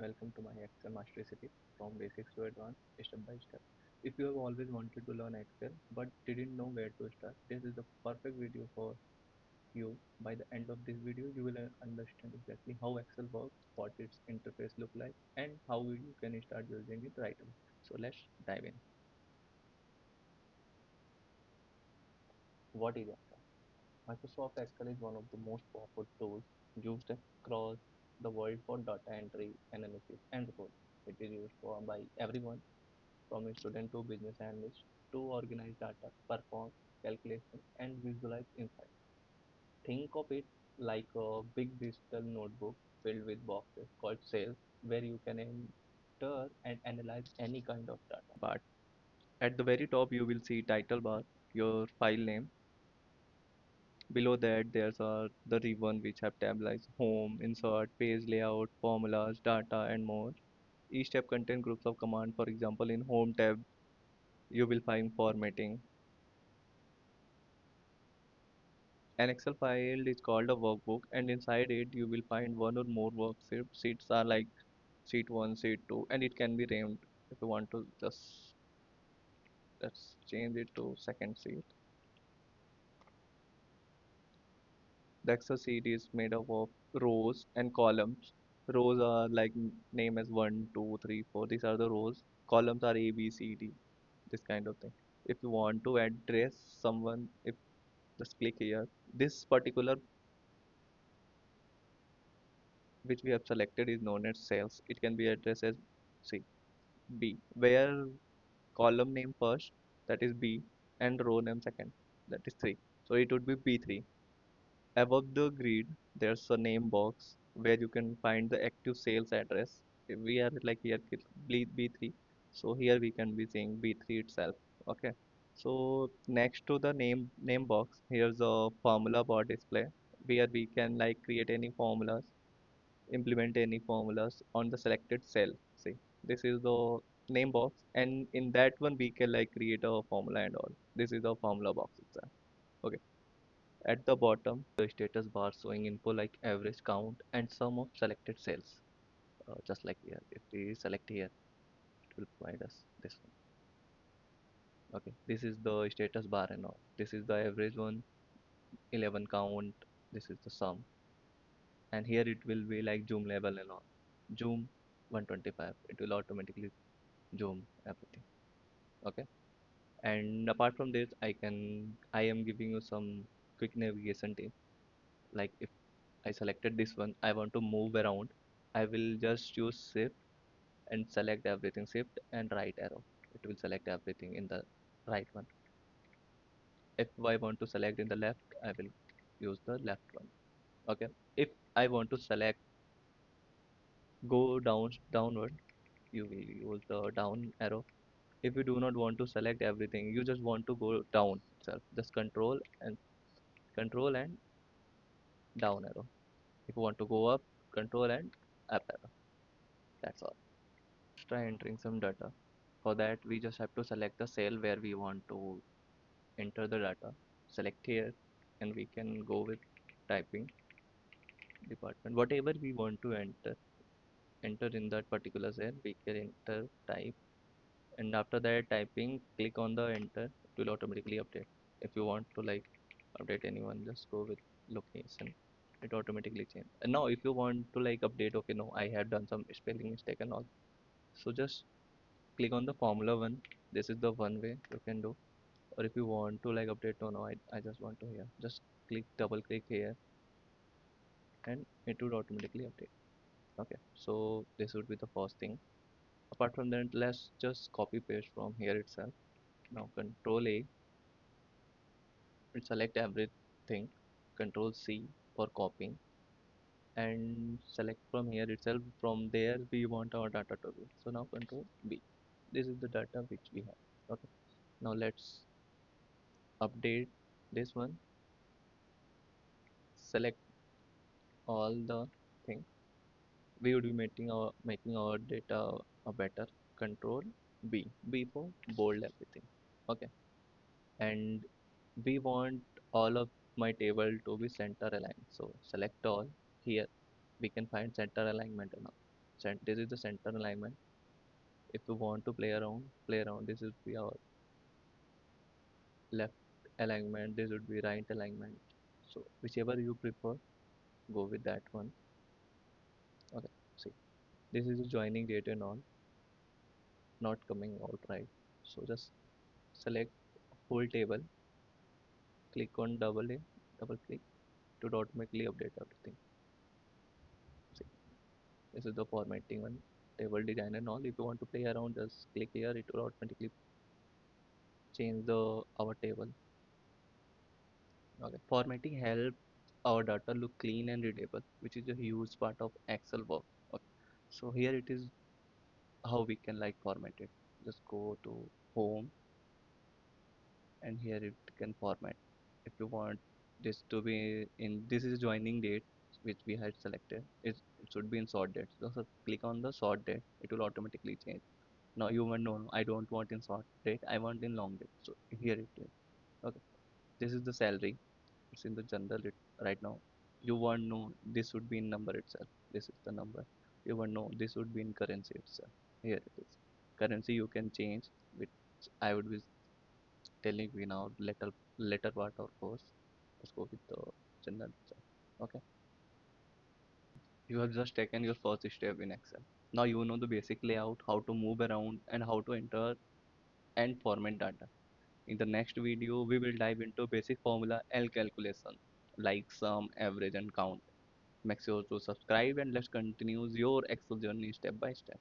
welcome to my Excel Mastery Series from basics to advanced, step by step. If you have always wanted to learn Excel but didn't know where to start, this is the perfect video for you. By the end of this video, you will understand exactly how Excel works, what its interface look like, and how you can start using it right away. So let's dive in. What is Excel? Microsoft Excel is one of the most powerful tools used across the world for data entry, analysis, and reporting. It is used by everyone from a student to business analyst to organize data, perform calculation, and visualize insights. Think of it like a big digital notebook filled with boxes called cells where you can enter and analyze any kind of data. But at the very top, you will see title bar, your file name. Below that, there's the ribbon which have tabs like home, insert, page layout, formulas, data, and more. Each tab contains groups of commands. For example, in home tab, you will find formatting. An Excel file is called a workbook, and inside it, you will find one or more worksheets. Sheets are like sheet 1, sheet 2, and it can be named if you want to just let's change it to second sheet. The Excel sheet is made up of rows and columns. Rows are like name as 1, 2, 3, 4. These are the rows. Columns are A, B, C, D. This kind of thing. If you want to address someone, if just click here. This particular which we have selected is known as cells. It can be addressed as C, B, where column name first, that is B, and row name second, that is 3. So it would be B3. Above the grid, there's a name box where you can find the active sales address. If we are like here B3, so here we can be seeing B3 itself. Okay. So next to the name box, here's a formula bar display where we can like create any formulas, implement any formulas on the selected cell. See, this is the name box, and in that one we can like create a formula and all. This is the formula box itself. Okay. At the bottom, the status bar showing info like average count and sum of selected cells. Just like here, if we select here, it will provide us this one. Okay, this is the status bar and all. This is the average one, 11 count. This is the sum, and here it will be like zoom level and all. Zoom 125. It will automatically zoom everything. Okay, and apart from this, I am giving you some quick navigation tip. Like if I selected this one, I want to move around, I will just use shift and select everything, shift and right arrow. It will select everything in the right one. If I want to select in the left, I will use the left one. Okay, if I want to select go downward, you will use the down arrow. If you do not want to select everything, you just want to go down itself, just control and down arrow. If you want to go up, control and up arrow. That's all. Let's try entering some data. For that, we just have to select the cell where we want to enter the data. Select here, and we can go with typing department. Whatever we want to enter in that particular cell, we can enter type, and after that typing, click on the enter. It will automatically update. If you want to like update anyone, just go with location. It automatically change. And now, if you want to like update, okay, no, I have done some spelling mistake and all. So just click on the formula one. This is the one way you can do. Or if you want to like update, no, I just want to here, just double click here, and it would automatically update. Okay, so this would be the first thing. Apart from that, let's just copy paste from here itself. Now control A and select everything, control C for copying, and select from here itself. From there we want our data to be, so now control B. This is the data which we have. Okay, now let's update this one. Select all the things. We would be making our data a better. Control B. B for bold everything. Okay, and we want all of my table to be center aligned. So select all. Here we can find center alignment and all. This is the center alignment. If you want to play around. This would be our left alignment. This would be right alignment. So whichever you prefer, go with that one. Okay. See, this is the joining date and all, not coming out right. So just select whole table, click on double click to automatically update everything. See, this is the formatting one, table design and all. If you want to play around, just click here. It will automatically change the our table. Okay. Formatting help our data look clean and readable, which is a huge part of Excel work. Okay. So here it is how we can like format it. Just go to home and here it can format. If you want this to be in, this is joining date which we had selected. It should be in sort date. So click on the sort date. It will automatically change. Now you want no, I don't want in sort date. I want in long date. So here it is. Okay. This is the salary. It's in the general right now. You want no, this would be in number itself. This is the number. You want no, this would be in currency itself. Here it is. Currency you can change, which I would be telling you now later part of course. Let's go with the general itself. Okay. You have just taken your first step in Excel. Now you know the basic layout, how to move around and how to enter and format data. In the next video, we will dive into basic formula L calculation like sum, average and count. Make sure to subscribe and let's continue your Excel journey step by step.